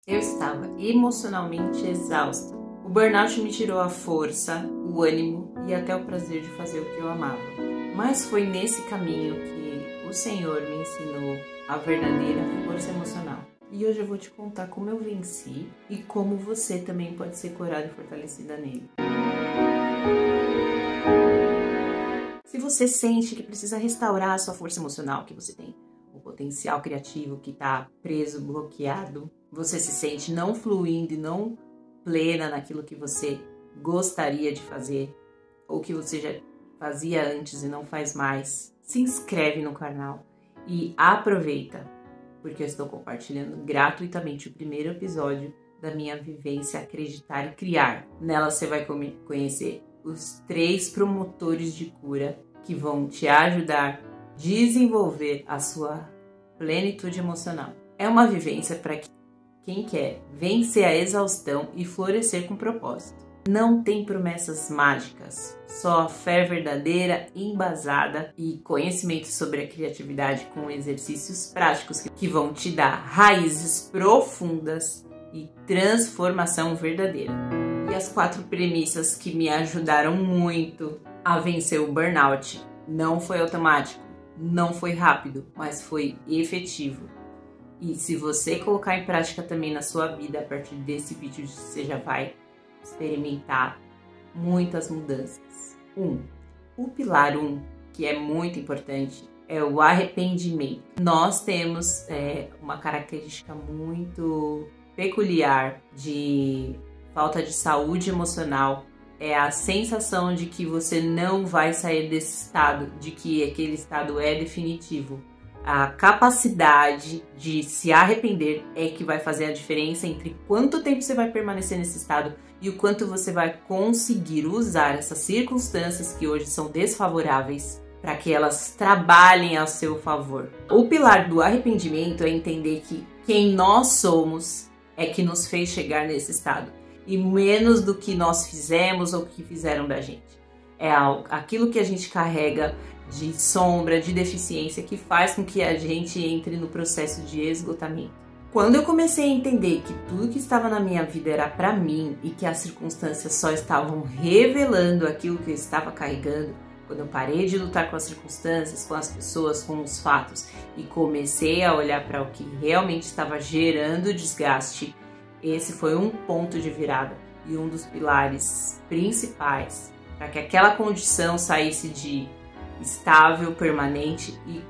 Eu estava emocionalmente exausta. O burnout me tirou a força, o ânimo e até o prazer de fazer o que eu amava. Mas foi nesse caminho que o Senhor me ensinou a verdadeira força emocional. E hoje eu vou te contar como eu venci e como você também pode ser curada e fortalecida nele. Se você sente que precisa restaurar a sua força emocional que você tem, o potencial criativo que está preso, bloqueado, você se sente não fluindo e não plena naquilo que você gostaria de fazer ou que você já fazia antes e não faz mais, se inscreve no canal e aproveita, porque eu estou compartilhando gratuitamente o primeiro episódio da minha vivência Acreditar e Criar. Nela você vai conhecer os 3 promotores de cura que vão te ajudar a desenvolver a sua plenitude emocional. É uma vivência para quem quer vencer a exaustão e florescer com propósito. Não tem promessas mágicas, só fé verdadeira, embasada e conhecimento sobre a criatividade com exercícios práticos que vão te dar raízes profundas e transformação verdadeira. E as 4 premissas que me ajudaram muito a vencer o burnout. Não foi automático, não foi rápido, mas foi efetivo. E se você colocar em prática também na sua vida, a partir desse vídeo você já vai experimentar muitas mudanças. O pilar 1, que é muito importante, é o arrependimento. Nós temos uma característica muito peculiar de falta de saúde emocional, é a sensação de que você não vai sair desse estado, de que aquele estado é definitivo. A capacidade de se arrepender é que vai fazer a diferença entre quanto tempo você vai permanecer nesse estado e o quanto você vai conseguir usar essas circunstâncias que hoje são desfavoráveis para que elas trabalhem a seu favor. O pilar do arrependimento é entender que quem nós somos é que nos fez chegar nesse estado e menos do que nós fizemos ou que fizeram da gente. É aquilo que a gente carrega de sombra, de deficiência, que faz com que a gente entre no processo de esgotamento. Quando eu comecei a entender que tudo que estava na minha vida era para mim e que as circunstâncias só estavam revelando aquilo que eu estava carregando, quando eu parei de lutar com as circunstâncias, com as pessoas, com os fatos e comecei a olhar para o que realmente estava gerando desgaste, esse foi um ponto de virada e um dos pilares principais para que aquela condição saísse de estável, permanente e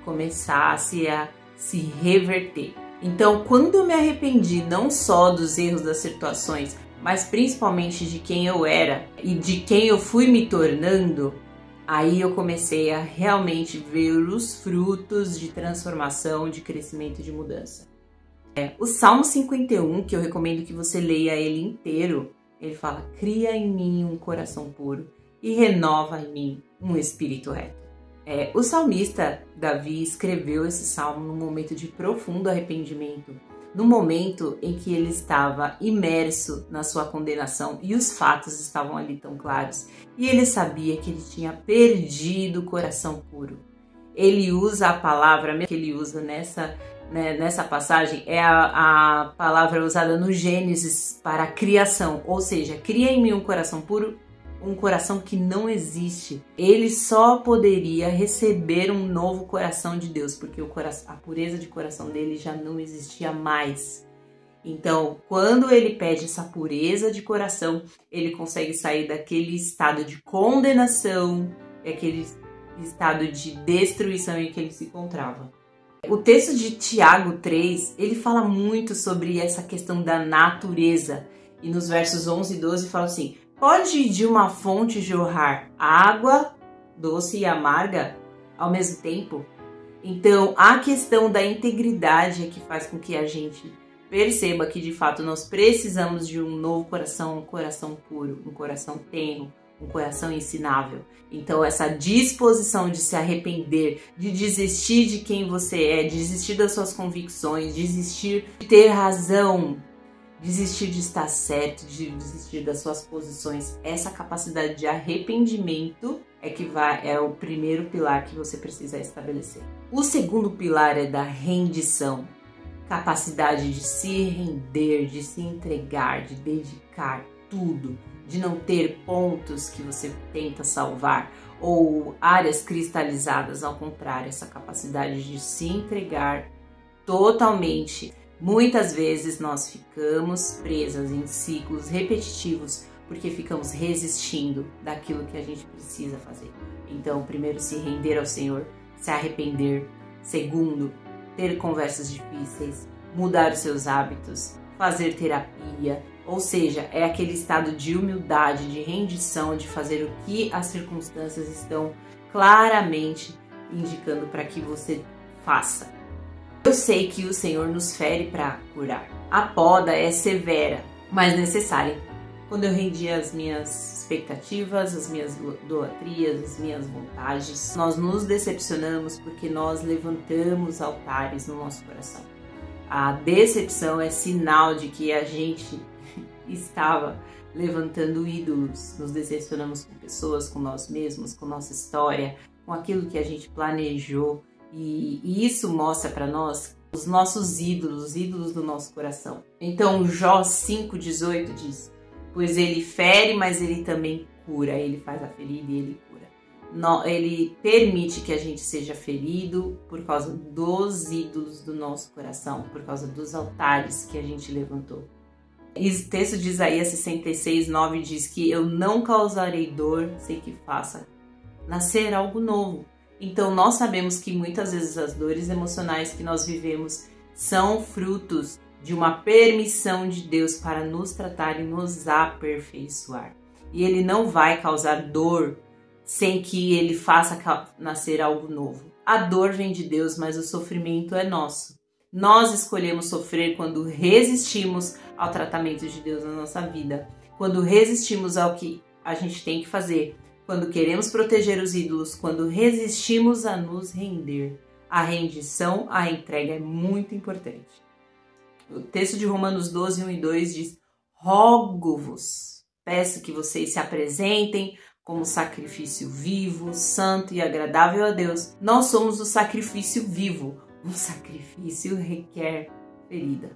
começasse a se reverter. Então, quando eu me arrependi não só dos erros das situações, mas principalmente de quem eu era e de quem eu fui me tornando, aí eu comecei a realmente ver os frutos de transformação, de crescimento e de mudança. O Salmo 51, que eu recomendo que você leia ele inteiro, ele fala: cria em mim um coração puro e renova em mim um espírito reto. O salmista Davi escreveu esse salmo num momento de profundo arrependimento, no momento em que ele estava imerso na sua condenação e os fatos estavam ali tão claros, e ele sabia que ele tinha perdido o coração puro. Ele usa a palavra que ele usa nessa passagem, é a palavra usada no Gênesis para a criação, ou seja, cria em mim um coração puro, um coração que não existe. Ele só poderia receber um novo coração de Deus, porque a pureza de coração dele já não existia mais. Então, quando ele pede essa pureza de coração, ele consegue sair daquele estado de condenação, daquele estado de destruição em que ele se encontrava. O texto de Tiago 3, ele fala muito sobre essa questão da natureza. E nos versos 11 e 12 fala assim: pode de uma fonte jorrar água doce e amarga ao mesmo tempo? Então, a questão da integridade é que faz com que a gente perceba que, de fato, nós precisamos de um novo coração, um coração puro, um coração tenro, um coração ensinável. Então, essa disposição de se arrepender, de desistir de quem você é, de desistir das suas convicções, desistir de ter razão, desistir de estar certo, de desistir das suas posições, essa capacidade de arrependimento é o primeiro pilar que você precisa estabelecer. O segundo pilar é da rendição. capacidade de se render, de se entregar, de dedicar tudo, de não ter pontos que você tenta salvar ou áreas cristalizadas, ao contrário, essa capacidade de se entregar totalmente. Muitas vezes nós ficamos presas em ciclos repetitivos porque ficamos resistindo daquilo que a gente precisa fazer. Então, primeiro, se render ao Senhor, se arrepender. Segundo, ter conversas difíceis, mudar os seus hábitos, fazer terapia. Ou seja, é aquele estado de humildade, de rendição, de fazer o que as circunstâncias estão claramente indicando para que você faça. Eu sei que o Senhor nos fere para curar. A poda é severa, mas necessária. Quando eu rendi as minhas expectativas, as minhas idolatrias, as minhas vontades, nós nos decepcionamos porque nós levantamos altares no nosso coração. A decepção é sinal de que a gente estava levantando ídolos. Nos decepcionamos com pessoas, com nós mesmos, com nossa história, com aquilo que a gente planejou. E isso mostra para nós os nossos ídolos, os ídolos do nosso coração. Então, Jó 5,18 diz: pois ele fere, mas ele também cura. Ele faz a ferida e ele cura. Ele permite que a gente seja ferido por causa dos ídolos do nosso coração, por causa dos altares que a gente levantou. E o texto de Isaías 66,9 diz que eu não causarei dor sem que faça nascer algo novo. Então nós sabemos que muitas vezes as dores emocionais que nós vivemos são frutos de uma permissão de Deus para nos tratar e nos aperfeiçoar. E Ele não vai causar dor sem que Ele faça nascer algo novo. A dor vem de Deus, mas o sofrimento é nosso. Nós escolhemos sofrer quando resistimos ao tratamento de Deus na nossa vida, quando resistimos ao que a gente tem que fazer, quando queremos proteger os ídolos, quando resistimos a nos render. A rendição, a entrega é muito importante. O texto de Romanos 12, 1 e 2 diz: rogo-vos, peço que vocês se apresentem como sacrifício vivo, santo e agradável a Deus. Nós somos o sacrifício vivo. O sacrifício requer ferida.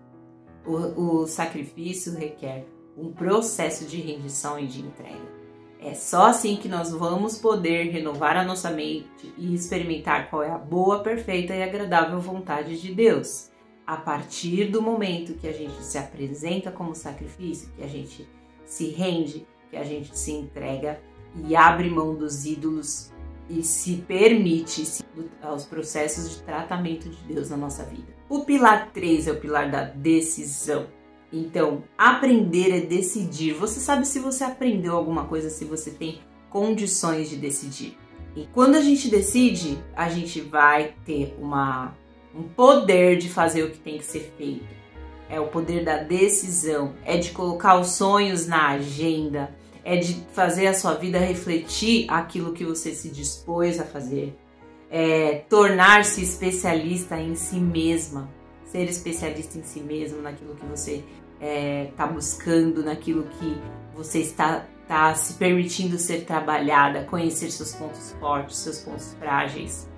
O sacrifício requer um processo de rendição e de entrega. É só assim que nós vamos poder renovar a nossa mente e experimentar qual é a boa, perfeita e agradável vontade de Deus. A partir do momento que a gente se apresenta como sacrifício, que a gente se rende, que a gente se entrega e abre mão dos ídolos e se permite aos processos de tratamento de Deus na nossa vida. O pilar 3 é o pilar da decisão. Então, aprender é decidir. Você sabe se você aprendeu alguma coisa, se você tem condições de decidir. E quando a gente decide, a gente vai ter um poder de fazer o que tem que ser feito. É o poder da decisão, é de colocar os sonhos na agenda, é de fazer a sua vida refletir aquilo que você se dispôs a fazer. É tornar-se especialista em si mesma, ser especialista em si mesmo, naquilo que você está buscando, naquilo que você está se permitindo ser trabalhada, conhecer seus pontos fortes, seus pontos frágeis,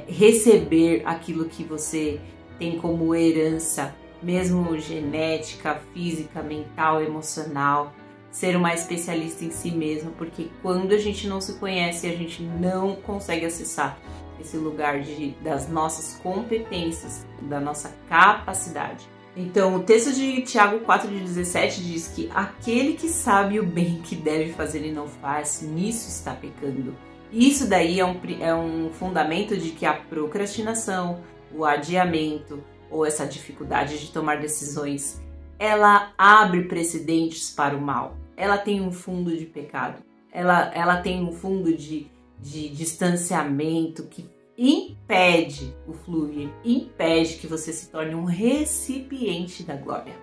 receber aquilo que você tem como herança, mesmo genética, física, mental, emocional, ser uma especialista em si mesma, porque quando a gente não se conhece, a gente não consegue acessar esse lugar das nossas competências, da nossa capacidade. Então, o texto de Tiago 4,17 diz que aquele que sabe o bem que deve fazer e não faz, nisso está pecando. E isso daí é um fundamento de que a procrastinação, o adiamento ou essa dificuldade de tomar decisões, ela abre precedentes para o mal. Ela tem um fundo de pecado. Ela tem um fundo de distanciamento que impede o fluir, impede que você se torne um recipiente da glória,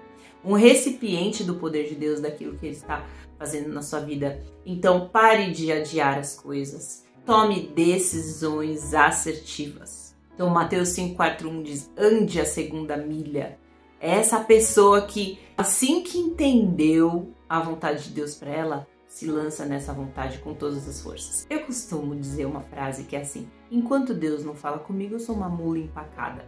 um recipiente do poder de Deus, daquilo que Ele está fazendo na sua vida. Então pare de adiar as coisas, tome decisões assertivas. Então Mateus 5,4,1 diz: ande a segunda milha. É essa pessoa que, assim que entendeu a vontade de Deus para ela, se lança nessa vontade com todas as forças. Eu costumo dizer uma frase que é assim: enquanto Deus não fala comigo, eu sou uma mula empacada.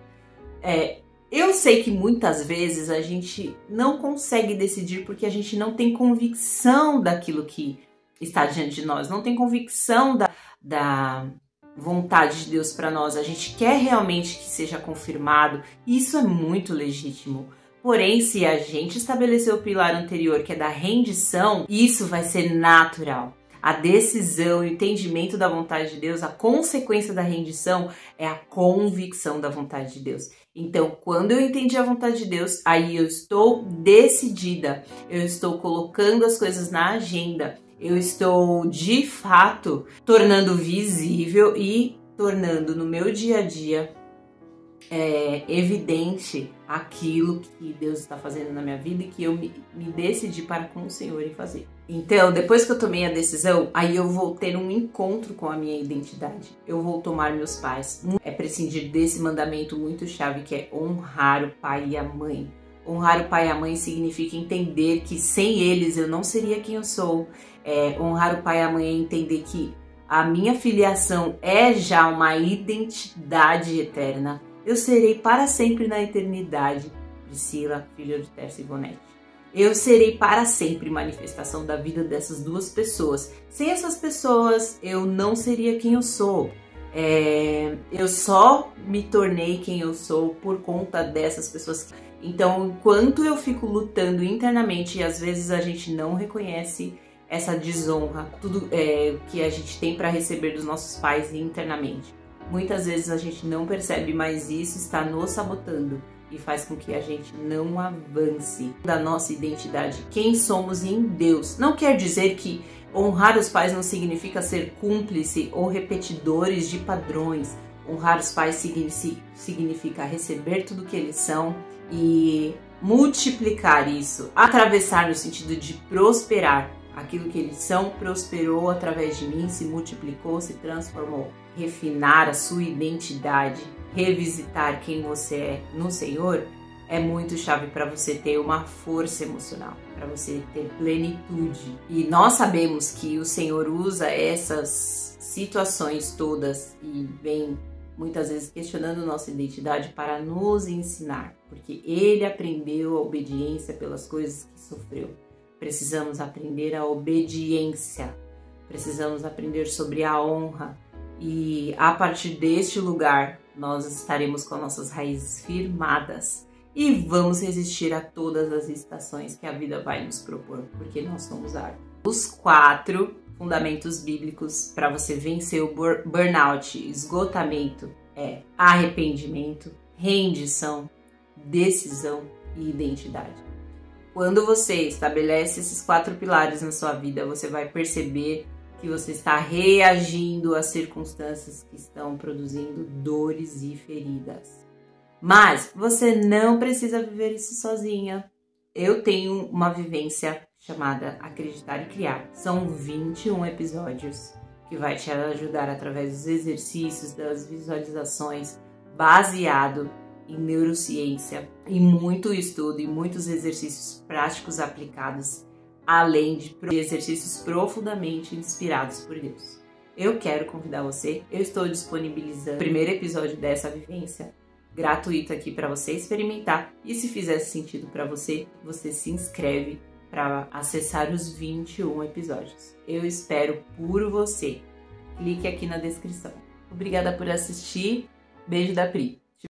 Eu sei que muitas vezes a gente não consegue decidir porque a gente não tem convicção daquilo que está diante de nós, não tem convicção da vontade de Deus para nós. A gente quer realmente que seja confirmado, e isso é muito legítimo. Porém, se a gente estabelecer o pilar anterior, que é da rendição, isso vai ser natural. A decisão, o entendimento da vontade de Deus, a consequência da rendição é a convicção da vontade de Deus. Então, quando eu entendi a vontade de Deus, aí eu estou decidida, eu estou colocando as coisas na agenda, eu estou, de fato, tornando visível e tornando no meu dia a dia evidente aquilo que Deus está fazendo na minha vida e que eu me decidi para com o Senhor em fazer. Então, depois que eu tomei a decisão, aí eu vou ter um encontro com a minha identidade. Eu vou tomar meus pais. É prescindir desse mandamento muito chave, que é honrar o pai e a mãe. Honrar o pai e a mãe significa entender que sem eles eu não seria quem eu sou. Honrar o pai e a mãe é entender que a minha filiação é já uma identidade eterna. Eu serei para sempre na eternidade, Priscila, filha de Tércio e Ivonete. Eu serei para sempre manifestação da vida dessas duas pessoas. Sem essas pessoas, eu não seria quem eu sou. Eu só me tornei quem eu sou por conta dessas pessoas. Então, enquanto eu fico lutando internamente, e às vezes a gente não reconhece essa desonra, tudo que a gente tem para receber dos nossos pais internamente. Muitas vezes a gente não percebe, mas isso está nos sabotando e faz com que a gente não avance da nossa identidade, quem somos em Deus. Não quer dizer que honrar os pais não significa ser cúmplice ou repetidores de padrões. Honrar os pais significa receber tudo que eles são e multiplicar isso, atravessar no sentido de prosperar. Aquilo que eles são prosperou através de mim, se multiplicou, se transformou. Refinar a sua identidade, revisitar quem você é no Senhor é muito chave para você ter uma força emocional, para você ter plenitude. E nós sabemos que o Senhor usa essas situações todas e vem muitas vezes questionando nossa identidade para nos ensinar, porque Ele aprendeu a obediência pelas coisas que sofreu. Precisamos aprender a obediência, precisamos aprender sobre a honra e a partir deste lugar nós estaremos com nossas raízes firmadas e vamos resistir a todas as estações que a vida vai nos propor, porque nós somos árvores. Os 4 fundamentos bíblicos para você vencer o burnout, esgotamento, é arrependimento, rendição, decisão e identidade. Quando você estabelece esses 4 pilares na sua vida, você vai perceber que você está reagindo às circunstâncias que estão produzindo dores e feridas. Mas você não precisa viver isso sozinha. Eu tenho uma vivência chamada Acreditar e Criar. São 21 episódios que vai te ajudar através dos exercícios, das visualizações, baseado em neurociência e muito estudo e muitos exercícios práticos aplicados, além de exercícios profundamente inspirados por Deus. Eu quero convidar você, eu estou disponibilizando o primeiro episódio dessa vivência gratuito aqui para você experimentar e se fizer sentido para você, você se inscreve para acessar os 21 episódios. Eu espero por você. Clique aqui na descrição. Obrigada por assistir. Beijo da Pri.